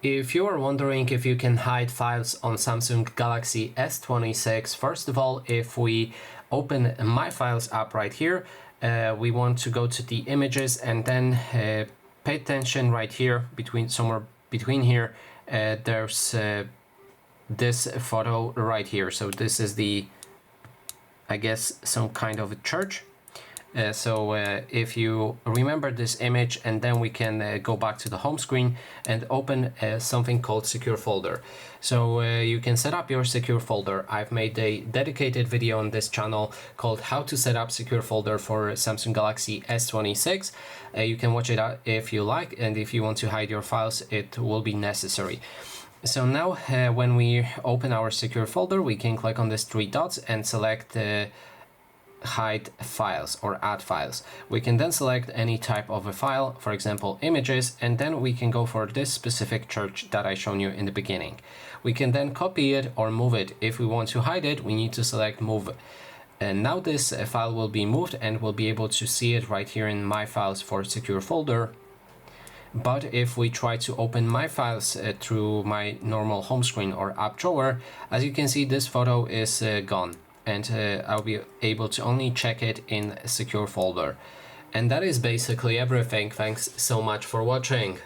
If you are wondering if you can hide files on Samsung Galaxy S26, first of all, if we open My Files app right here, we want to go to the images and then pay attention right here, somewhere between here, there's this photo right here. So this is I guess, some kind of a church. If you remember this image, and then we can go back to the home screen and open something called secure folder. So you can set up your secure folder. I've made a dedicated video on this channel called how to set up secure folder for Samsung Galaxy S26. You can watch it out if you like, and if you want to hide your files, it will be necessary. So now when we open our secure folder, we can click on these three dots and select hide files or add files. We can then select any type of a file, for example images, and then we can go for this specific church that I shown you in the beginning. We can then copy it or move it. If we want to hide it, we need to select move. And now this file will be moved, and we'll be able to see it right here in My Files for secure folder. But if we try to open My Files through my normal home screen or app drawer, as you can see, this photo is gone, and I'll be able to only check it in a secure folder. And that is basically everything. Thanks so much for watching.